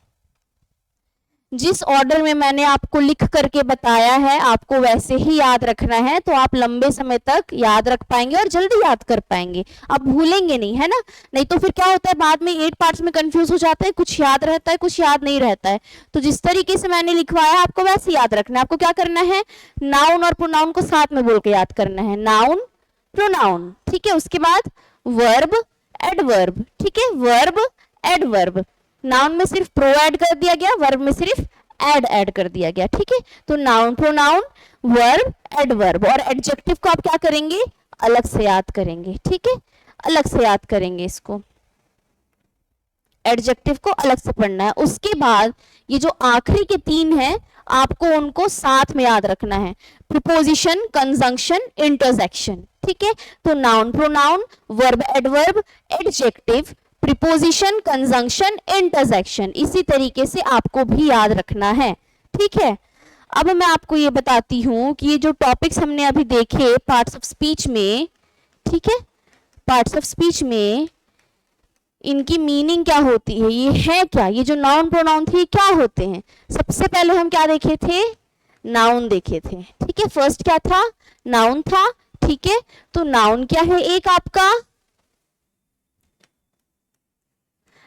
जिस ऑर्डर में मैंने आपको लिख करके बताया है आपको वैसे ही याद रखना है, तो आप लंबे समय तक याद रख पाएंगे और जल्दी याद कर पाएंगे। आप भूलेंगे नहीं, है ना? नहीं तो फिर क्या होता है, बाद में 8 पार्ट्स में कंफ्यूज हो जाता है, कुछ याद रहता है कुछ याद नहीं रहता है। तो जिस तरीके से मैंने लिखवाया आपको वैसे याद रखना है। आपको क्या करना है? नाउन और प्रोनाउन को साथ में बोल के याद करना है। नाउन प्रोनाउन, ठीक है। उसके बाद वर्ब एडवर्ब, ठीक है। Verb adverb. नाउन में सिर्फ प्रो ऐड कर दिया गया, वर्ब में सिर्फ ऐड कर दिया गया, ठीक है। तो नाउन प्रोनाउन वर्ब एडवर्ब। और एडजेक्टिव को आप क्या करेंगे? अलग से याद करेंगे, ठीक है। अलग से याद करेंगे इसको, एडजेक्टिव को अलग से पढ़ना है। उसके बाद ये जो आखिरी के 3 हैं आपको उनको साथ में याद रखना है। प्रीपोजिशन, कंजंक्शन, इंटरजेक्शन, ठीक है। तो noun pronoun verb adverb adjective preposition conjunction interjection, इसी तरीके से आपको भी याद रखना है, ठीक है। अब मैं आपको ये बताती हूं कि ये जो टॉपिक्स हमने अभी देखे पार्ट्स ऑफ स्पीच में, ठीक है, पार्ट्स ऑफ स्पीच में इनकी मीनिंग क्या होती है, ये है क्या, ये जो नाउन प्रोनाउन थे क्या होते हैं। सबसे पहले हम क्या देखे थे? नाउन देखे थे, ठीक है। फर्स्ट क्या था? नाउन था, ठीक है। तो नाउन क्या है? एक आपका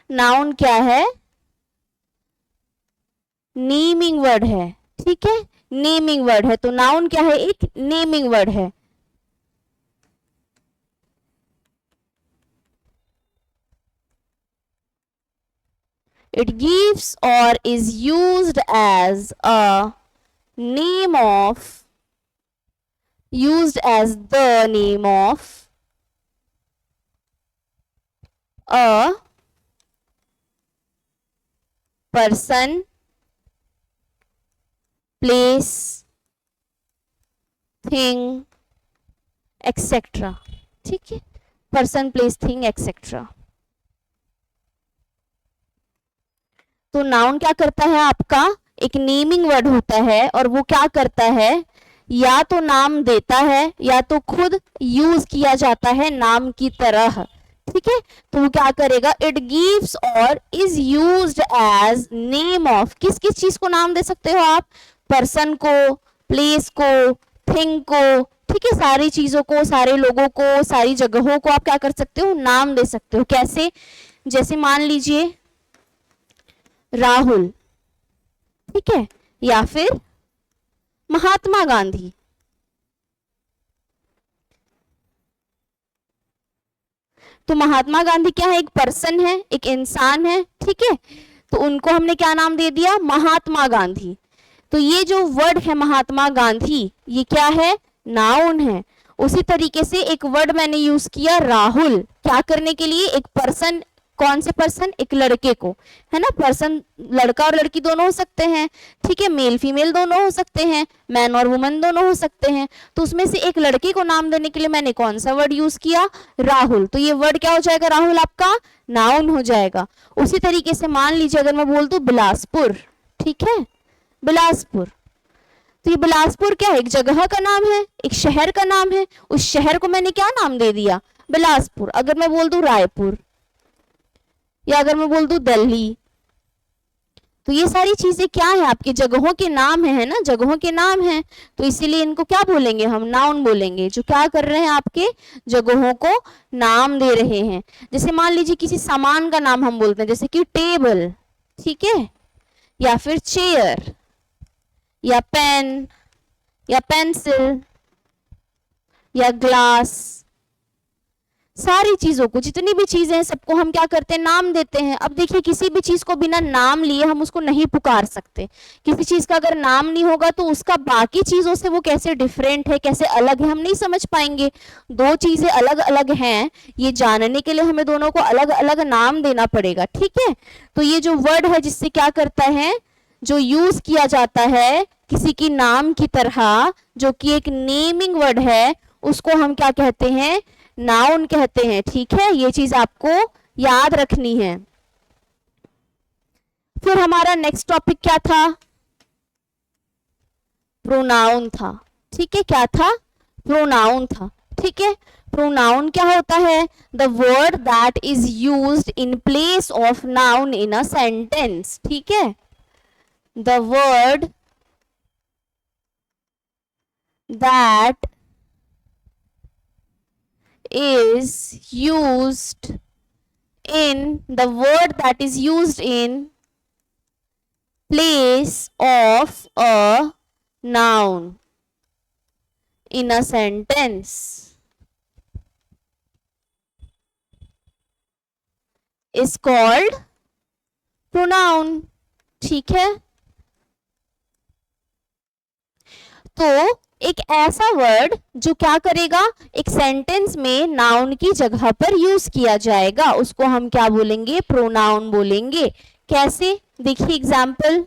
नाउन क्या है? नेमिंग वर्ड है, ठीक है। नेमिंग वर्ड है। तो नाउन क्या है? एक नेमिंग वर्ड है। It gives or is used as a name of, used as the name of a person, place, thing, etc. ठीक है। Person, place, thing, etcetera. तो नाउन क्या करता है? आपका एक नेमिंग वर्ड होता है और वो क्या करता है? या तो नाम देता है या तो खुद यूज किया जाता है नाम की तरह, ठीक है। तो वो क्या करेगा? It gives or is used as name of, किस किस चीज को नाम दे सकते हो आप? पर्सन को, प्लेस को, थिंग को, ठीक है। सारी चीजों को, सारे लोगों को, सारी जगहों को आप क्या कर सकते हो? नाम दे सकते हो। कैसे? जैसे मान लीजिए राहुल, ठीक है, या फिर महात्मा गांधी। तो महात्मा गांधी क्या है? एक पर्सन है, एक इंसान है, ठीक है। तो उनको हमने क्या नाम दे दिया? महात्मा गांधी। तो ये जो वर्ड है महात्मा गांधी, ये क्या है? नाउन है। उसी तरीके से एक वर्ड मैंने यूज किया राहुल, क्या करने के लिए? एक पर्सन, कौन से पर्सन? एक लड़के को, है ना। पर्सन लड़का और लड़की दोनों हो सकते हैं, ठीक है। मेल फीमेल दोनों हो सकते हैं, मैन और वुमन दोनों हो सकते हैं। तो उसमें से एक लड़के को नाम देने के लिए मैंने कौन सा वर्ड यूज किया? राहुल। तो ये वर्ड क्या हो जाएगा? राहुल आपका नाउन हो जाएगा। उसी तरीके से मान लीजिए अगर मैं बोल दूं बिलासपुर, ठीक है, बिलासपुर। तो ये बिलासपुर क्या है? एक जगह का नाम है, एक शहर का नाम है। उस शहर को मैंने क्या नाम दे दिया? बिलासपुर। अगर मैं बोल दूं रायपुर, या अगर मैं बोल दूं दिल्ली, तो ये सारी चीजें क्या है? आपके जगहों के नाम है ना, जगहों के नाम है। तो इसीलिए इनको क्या बोलेंगे हम? नाउन बोलेंगे, जो क्या कर रहे हैं? आपके जगहों को नाम दे रहे हैं। जैसे मान लीजिए किसी सामान का नाम हम बोलते हैं, जैसे कि टेबल, ठीक है, या फिर चेयर, या पेन, या पेंसिल, या ग्लास। सारी चीजों को, जितनी भी चीजें हैं सबको हम क्या करते हैं, नाम देते हैं। अब देखिए किसी भी चीज को बिना नाम लिए हम उसको नहीं पुकार सकते। किसी चीज का अगर नाम नहीं होगा तो उसका बाकी चीजों से वो कैसे डिफरेंट है, कैसे अलग है, हम नहीं समझ पाएंगे। दो चीजें अलग अलग हैं, ये जानने के लिए हमें दोनों को अलग अलग नाम देना पड़ेगा, ठीक है। तो ये जो वर्ड है जिससे क्या करता है, जो यूज किया जाता है किसी की नाम की तरह, जो कि एक नेमिंग वर्ड है, उसको हम क्या कहते हैं, नाउन कहते हैं, ठीक है। ये चीज आपको याद रखनी है। फिर हमारा नेक्स्ट टॉपिक क्या था, प्रोनाउन था, ठीक है। क्या था, प्रोनाउन था, ठीक है। प्रोनाउन क्या होता है, the word that is used in place of noun in a sentence, ठीक है। The word that is used in place of a noun in a sentence is called pronoun, ठीक है। तो एक ऐसा वर्ड जो क्या करेगा, एक सेंटेंस में नाउन की जगह पर यूज किया जाएगा, उसको हम क्या बोलेंगे, प्रोनाउन बोलेंगे। कैसे, देखिए example,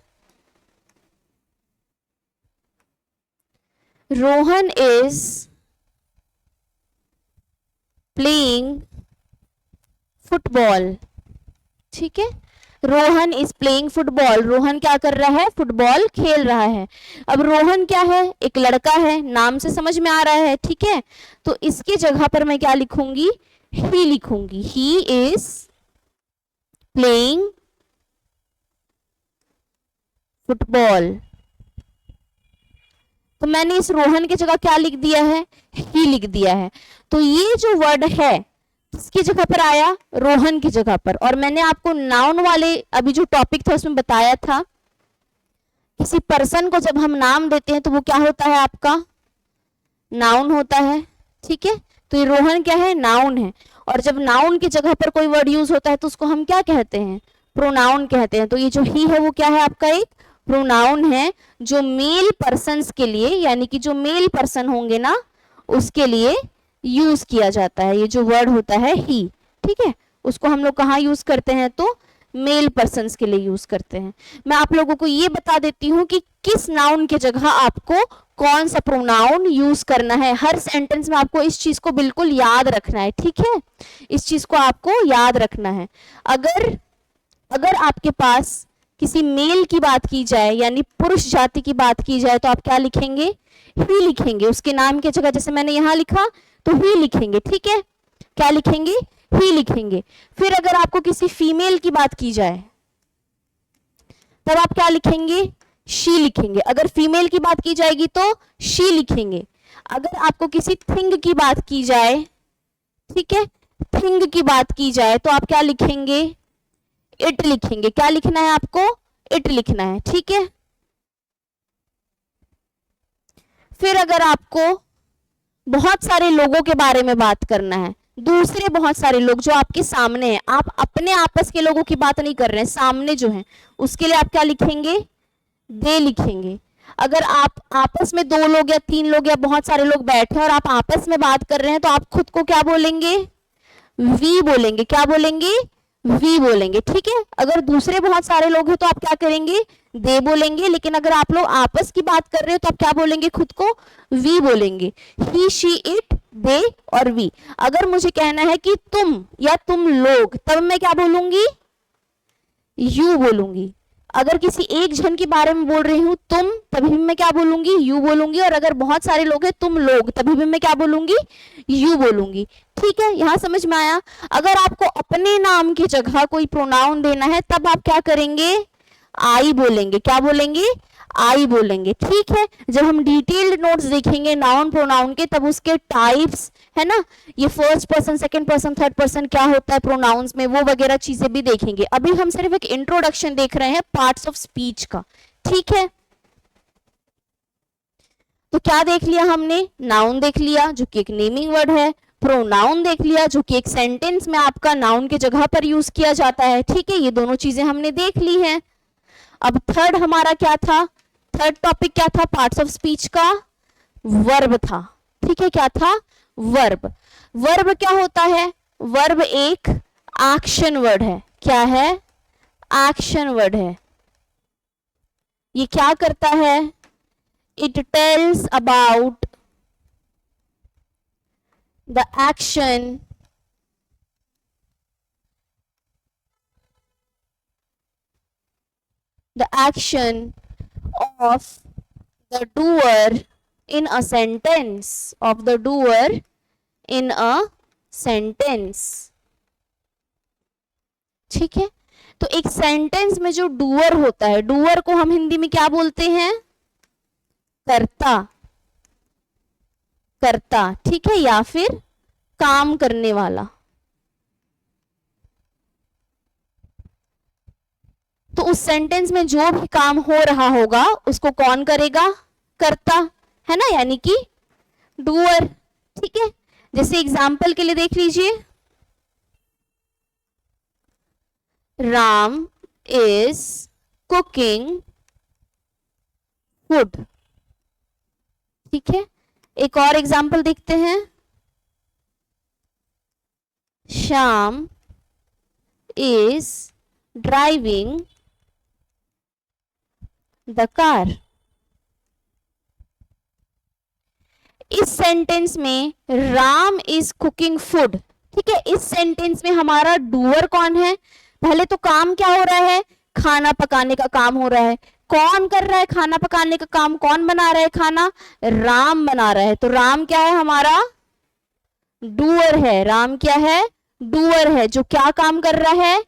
Rohan is playing football, ठीक है। Rohan is playing football, Rohan क्या कर रहा है, फुटबॉल खेल रहा है। अब रोहन क्या है, एक लड़का है, नाम से समझ में आ रहा है, ठीक है। तो इसके जगह पर मैं क्या लिखूंगी, ही लिखूंगी, ही इज प्लेइंग फुटबॉल। तो मैंने इस रोहन की जगह क्या लिख दिया है, ही लिख दिया है। तो ये जो वर्ड है किसकी जगह पर आया, रोहन की जगह पर। और मैंने आपको नाउन वाले अभी जो टॉपिक था उसमें बताया था, किसी पर्सन को जब हम नाम देते हैं तो वो क्या होता है, आपका नाउन होता है, ठीक है। तो ये रोहन क्या है, नाउन है। और जब नाउन की जगह पर कोई वर्ड यूज होता है तो उसको हम क्या कहते हैं, प्रोनाउन कहते हैं। तो ये जो ही है वो क्या है, आपका एक प्रोनाउन है, जो मेल पर्सन्स के लिए, यानी कि जो मेल पर्सन होंगे ना उसके लिए यूज किया जाता है। ये जो वर्ड होता है ही, ठीक है, उसको हम लोग कहाँ यूज करते हैं, तो मेल पर्सन्स के लिए यूज करते हैं। मैं आप लोगों को ये बता देती हूँ कि किस नाउन की जगह आपको कौन सा प्रोनाउन यूज करना है। हर सेंटेंस में आपको इस चीज को बिल्कुल याद रखना है, ठीक है। इस चीज को आपको याद रखना है। अगर आपके पास किसी मेल की बात की जाए, यानी पुरुष जाति की बात की जाए, तो आप क्या लिखेंगे, ही लिखेंगे। उसके नाम की जगह जैसे मैंने यहां लिखा तो ही लिखेंगे, ठीक है। क्या लिखेंगे, ही लिखेंगे। फिर अगर आपको किसी फीमेल की बात की जाए तब आप क्या लिखेंगे, शी लिखेंगे। अगर फीमेल की बात की जाएगी तो शी लिखेंगे। अगर आपको किसी थिंग की बात की जाए, ठीक है, थिंग की बात की जाए तो आप क्या लिखेंगे, इट लिखेंगे। क्या लिखना है आपको, इट लिखना है, ठीक है। फिर अगर आपको बहुत सारे लोगों के बारे में बात करना है, दूसरे बहुत सारे लोग जो आपके सामने हैं, आप अपने आपस के लोगों की बात नहीं कर रहे हैं, सामने जो है उसके लिए आप क्या लिखेंगे, दे लिखेंगे। अगर आप आपस में 2 लोग या 3 लोग या बहुत सारे लोग बैठे हैं और आप आपस में बात कर रहे हैं तो आप खुद को क्या बोलेंगे, वी बोलेंगे। क्या बोलेंगे, वी बोलेंगे, ठीक है। अगर दूसरे बहुत सारे लोग हैं तो आप क्या करेंगे, दे बोलेंगे। लेकिन अगर आप लोग आपस की बात कर रहे हो तो आप क्या बोलेंगे, खुद को वी बोलेंगे। ही, शी, इट, दे और वी। अगर मुझे कहना है कि तुम या तुम लोग, तब मैं क्या बोलूंगी, यू बोलूंगी। अगर किसी एक जन के बारे में बोल रही हूं तुम, तभी भी मैं क्या बोलूंगी, यू बोलूंगी। और अगर बहुत सारे लोग हैं, तुम लोग, तभी भी मैं क्या बोलूंगी, यू बोलूंगी, ठीक है। यहां समझ में आया। अगर आपको अपने नाम की जगह कोई प्रोनाउन देना है तब आप क्या करेंगे, आई बोलेंगे। क्या बोलेंगे, आई बोलेंगे, ठीक है। जब हम डिटेल्ड नोट्स देखेंगे नाउन प्रोनाउन के तब उसके टाइप्स है ना, ये first person, second person, third person क्या होता है प्रोनाउंस में, वो वगैरह चीजें भी देखेंगे। अभी हम सिर्फ एक इंट्रोडक्शन देख रहे हैं पार्ट्स ऑफ स्पीच का, ठीक है। तो क्या देख लिया हमने, नाउन देख लिया जो कि एक नेमिंग वर्ड है, प्रोनाउन देख लिया जो कि एक सेंटेंस में आपका नाउन के जगह पर यूज किया जाता है। ठीक है, ये दोनों चीजें हमने देख ली हैं। अब थर्ड हमारा क्या था, थर्ड टॉपिक क्या था पार्ट्स ऑफ स्पीच का, वर्ब था। ठीक है, क्या था, वर्ब। वर्ब क्या होता है, वर्ब एक एक्शन वर्ड है। क्या है, एक्शन वर्ड है। ये क्या करता है, it tells about the action of the doer in a sentence, of the doer in a sentence। ठीक है, तो एक सेंटेंस में जो डूअर होता है, डूअर को हम हिंदी में क्या बोलते हैं, कर्ता, कर्ता। ठीक है, या फिर काम करने वाला। तो उस सेंटेंस में जो भी काम हो रहा होगा उसको कौन करेगा, कर्ता, है ना, यानी कि डूअर। ठीक है, जैसे एग्जाम्पल के लिए देख लीजिए, राम इज कुकिंग फूड। ठीक है, एक और एग्जाम्पल देखते हैं, Shyam is driving the car. इस सेंटेंस में राम इज कुकिंग फूड। ठीक है, इस सेंटेंस में हमारा डूअर कौन है, पहले तो काम क्या हो रहा है, खाना पकाने का काम हो रहा है। कौन कर रहा है खाना पकाने का काम, कौन बना रहा है खाना, राम बना रहा है। तो राम क्या है हमारा, डूअर है। राम क्या है, डूअर है, जो क्या काम कर रहा है,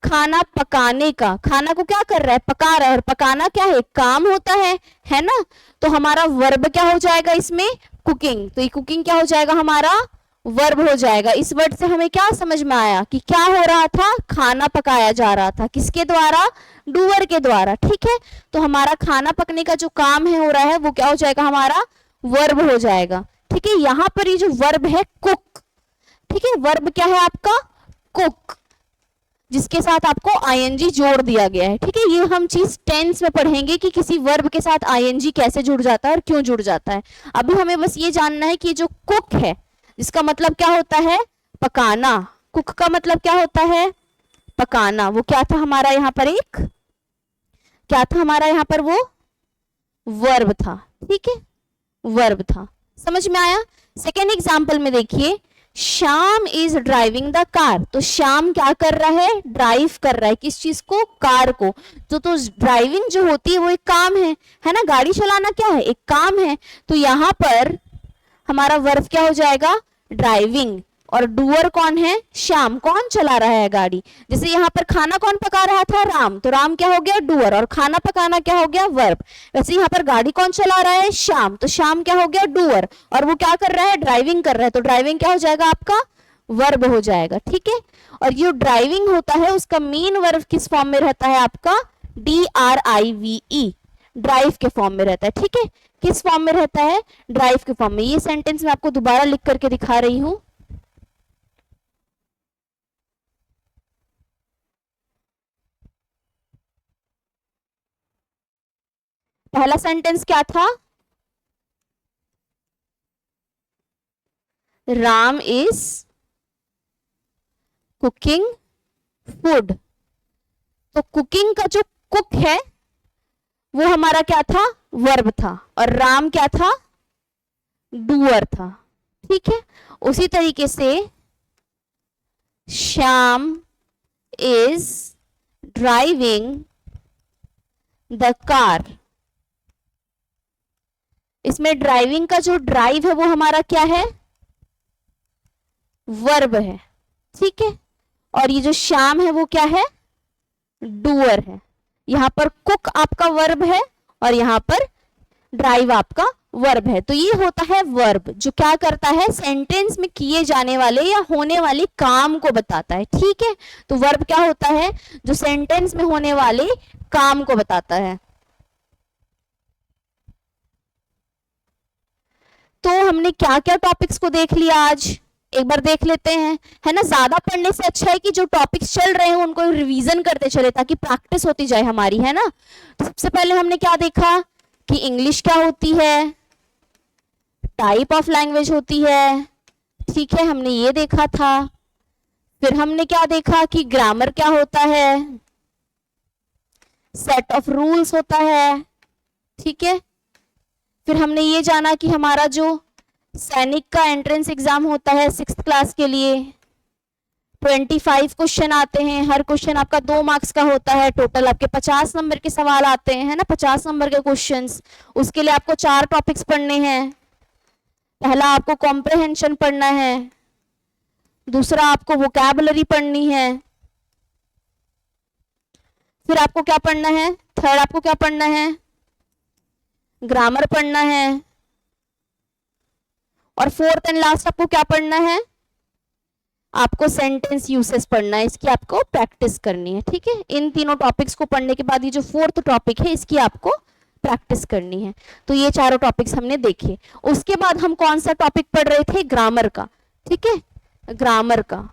खाना पकाने का। खाना को क्या कर रहा है, पका रहा है, और पकाना क्या है, काम होता है ना। तो हमारा वर्ब क्या हो जाएगा इसमें, कुकिंग। तो ये कुकिंग क्या हो जाएगा, हमारा वर्ब हो जाएगा। इस वर्ड से हमें क्या समझ में आया कि क्या हो रहा था, खाना पकाया जा रहा था, किसके द्वारा, डूअर के द्वारा। ठीक है, तो हमारा खाना पकने का जो काम है हो रहा है वो क्या हो जाएगा, हमारा वर्ब हो जाएगा। ठीक है, यहां पर ये जो वर्ब है कुक। ठीक है, वर्ब क्या है आपका, कुक, जिसके साथ आपको आईएनजी जोड़ दिया गया है। ठीक है, ये हम चीज टेंस में पढ़ेंगे कि किसी वर्ब के साथ आईएनजी कैसे जुड़ जाता है और क्यों जुड़ जाता है। अभी हमें बस ये जानना है कि जो कुक है, जिसका मतलब क्या होता है, पकाना। कुक का मतलब क्या होता है, पकाना। वो क्या था हमारा यहाँ पर, एक क्या था हमारा यहाँ पर, वो वर्ब था। ठीक है, वर्ब था, समझ में आया। सेकेंड एग्जाम्पल में देखिए, Shyam is driving the car. तो श्याम क्या कर रहा है, ड्राइव कर रहा है, किस चीज को, कार को। तो ड्राइविंग जो होती है वो एक काम है ना, गाड़ी चलाना क्या है, एक काम है। तो यहाँ पर हमारा वर्ब क्या हो जाएगा, ड्राइविंग, और डूअर कौन है, श्याम, कौन चला रहा है गाड़ी। जैसे यहाँ पर खाना कौन पका रहा था, राम, तो राम क्या हो गया, डूअर, और खाना पकाना क्या हो गया, वर्ब। वैसे यहाँ पर गाड़ी कौन चला रहा है, श्याम, तो श्याम क्या हो गया, डूअर, और वो क्या कर रहा है, ड्राइविंग कर रहा है। तो ड्राइविंग क्या हो जाएगा आपका, वर्ब हो जाएगा। ठीक है, और जो ड्राइविंग होता है उसका मेन वर्ब किस फॉर्म में रहता है आपका, DRIVE, ड्राइव के फॉर्म में रहता है। ठीक है, किस फॉर्म में रहता है, ड्राइव के फॉर्म में। ये सेंटेंस मैं आपको दोबारा लिख करके दिखा रही हूं। पहला सेंटेंस क्या था, राम इज कुकिंग फूड। तो कुकिंग का जो कुक है वो हमारा क्या था, वर्ब था, और राम क्या था, डूअर था। ठीक है, उसी तरीके से Shyam is driving the car. इसमें ड्राइविंग का जो ड्राइव है वो हमारा क्या है, वर्ब है। ठीक है, और ये जो श्याम है वो क्या है, डूअर है। यहां पर कुक आपका वर्ब है और यहां पर ड्राइव आपका वर्ब है। तो ये होता है वर्ब, जो क्या करता है, सेंटेंस में किए जाने वाले या होने वाले काम को बताता है। ठीक है, तो वर्ब क्या होता है, जो सेंटेंस में होने वाले काम को बताता है। तो हमने क्या क्या टॉपिक्स को देख लिया आज, एक बार देख लेते हैं, है ना। ज्यादा पढ़ने से अच्छा है कि जो टॉपिक्स चल रहे हैं उनको रिवीजन करते चले ताकि प्रैक्टिस होती जाए हमारी, है ना। तो सबसे पहले हमने क्या देखा कि इंग्लिश क्या होती है, टाइप ऑफ लैंग्वेज होती है, ठीक है, हमने ये देखा था। फिर हमने क्या देखा कि ग्रामर क्या होता है, सेट ऑफ रूल्स होता है, ठीक है। फिर हमने ये जाना कि हमारा जो सैनिक का एंट्रेंस एग्जाम होता है 6th क्लास के लिए 25 क्वेश्चन आते हैं, हर क्वेश्चन आपका 2 मार्क्स का होता है, टोटल आपके 50 नंबर के सवाल आते हैं, है ना, 50 नंबर के क्वेश्चंस। उसके लिए आपको 4 टॉपिक्स पढ़ने हैं। पहला आपको कॉम्प्रहेंशन पढ़ना है, दूसरा आपको वोकैबुलरी पढ़नी है, फिर आपको क्या पढ़ना है, थर्ड आपको क्या पढ़ना है, ग्रामर पढ़ना है, और फोर्थ एंड लास्ट आपको क्या पढ़ना है, आपको सेंटेंस यूसेस पढ़ना है। इसकी आपको प्रैक्टिस करनी है, ठीक है। इन तीनों टॉपिक्स को पढ़ने के बाद ये जो फोर्थ टॉपिक है इसकी आपको प्रैक्टिस करनी है। तो ये चारों टॉपिक्स हमने देखे। उसके बाद हम कौन सा टॉपिक पढ़ रहे थे, ग्रामर का, ठीक है। ग्रामर का,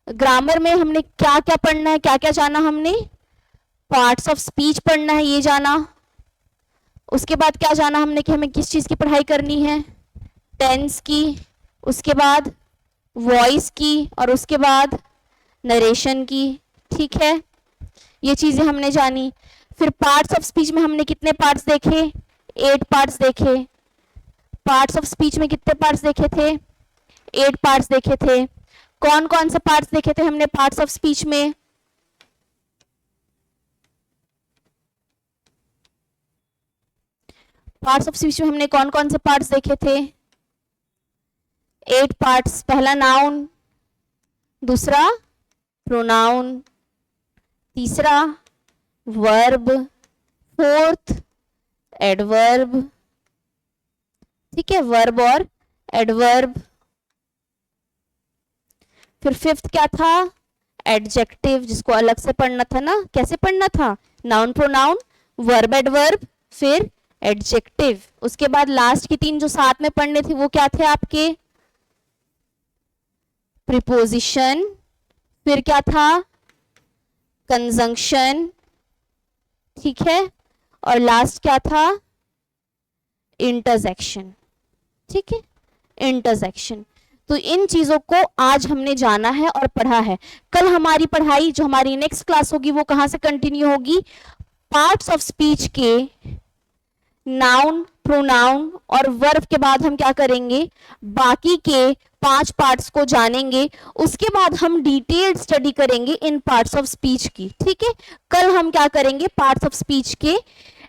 ग्रामर में हमने क्या क्या पढ़ना है, क्या क्या जाना हमने, पार्ट्स ऑफ स्पीच पढ़ना है, ये जाना। उसके बाद क्या जाना हमने कि हमें किस चीज की पढ़ाई करनी है, टेंस की, उसके बाद वॉइस की, और उसके बाद नरेशन की, ठीक है। ये चीजें हमने जानी। फिर पार्ट्स ऑफ स्पीच में हमने कितने पार्ट्स देखे, 8 पार्ट्स देखे। पार्ट्स ऑफ स्पीच में कितने पार्ट्स देखे थे, 8 पार्ट्स देखे थे। कौन कौन से पार्ट्स देखे थे हमने पार्ट्स ऑफ स्पीच में, पार्ट्स ऑफ स्पीच में हमने कौन कौन से पार्ट्स देखे थे, 8 पार्ट्स। पहला नाउन, दूसरा प्रोनाउन, तीसरा वर्ब, फोर्थ एडवर्ब, ठीक है, वर्ब और एडवर्ब। फिर फिफ्थ क्या था, एडजेक्टिव, जिसको अलग से पढ़ना था ना, कैसे पढ़ना था, नाउन प्रोनाउन वर्ब एडवर्ब फिर एडजेक्टिव। उसके बाद लास्ट की 3 जो साथ में पढ़ने थे वो क्या थे आपके, प्रीपोजिशन, फिर क्या था, कंजंक्शन, ठीक है, और लास्ट क्या था, इंटरजेक्शन, ठीक है, इंटरजेक्शन। तो इन चीजों को आज हमने जाना है और पढ़ा है। कल हमारी पढ़ाई जो हमारी नेक्स्ट क्लास होगी वो कहां से कंटिन्यू होगी, पार्ट्स ऑफ स्पीच के नाउन प्रोनाउन और वर्ब के बाद हम क्या करेंगे, बाकी के 5 पार्ट्स को जानेंगे। उसके बाद हम डिटेल्ड स्टडी करेंगे इन पार्ट्स ऑफ स्पीच की, ठीक है। कल हम क्या करेंगे, पार्ट्स ऑफ स्पीच के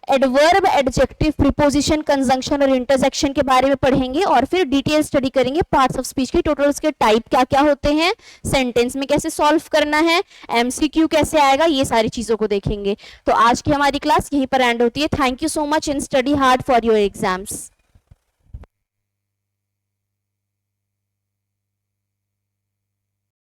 एडवर्ब, एडजेक्टिव, प्रीपोजिशन, कंजंक्शन और इंटरजेक्शन के बारे में पढ़ेंगे और फिर डिटेल स्टडी करेंगे पार्ट्स ऑफ स्पीच के, टोटल उसके टाइप क्या क्या होते हैं, सेंटेंस में कैसे सॉल्व करना है, एमसीक्यू कैसे आएगा, ये सारी चीजों को देखेंगे। तो आज की हमारी क्लास यहीं पर एंड होती है। Thank you so much, in study hard for your exams.